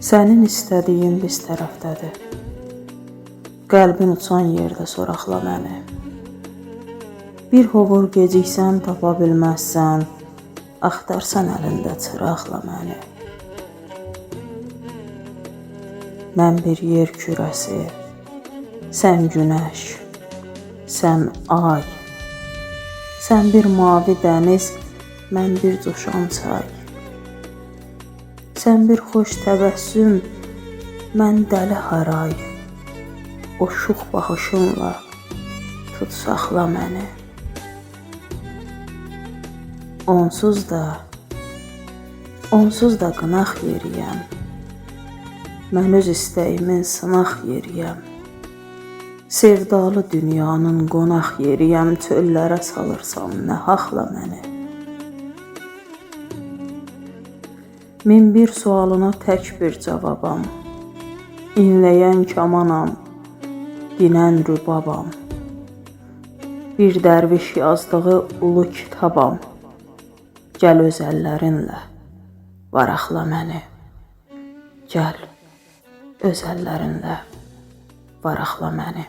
Sənin istədiyin biz tərəfdədir. Qəlbin uçan yerdə soraqla məni. Bir hovur geciksən tapa bilməzsən, axtarsan əlində çıraqla məni. Mən bir yer kürəsi, sən günəş, sən ay. Sən bir mavi dəniz, mən bir coşan çay. Sən bir xoş təbəssüm, mən dəli haray. O şux baxışınla tut saxla məni. Onsuz da qınaq yeriyəm. Mən öz istəyimin sınaq yeriyəm. Sevdalı dünyanın qonaq yeriyəm. Çöllərə salırsan nə haqla məni. Min bir sualına tək bir cavabam. İnləyən kamanam, dinən rübabam. Bir dərviş yazdığı ulu kitabam. Gəl öz əllərinlə varaqla məni. Gəl öz əllərinlə varaqla məni.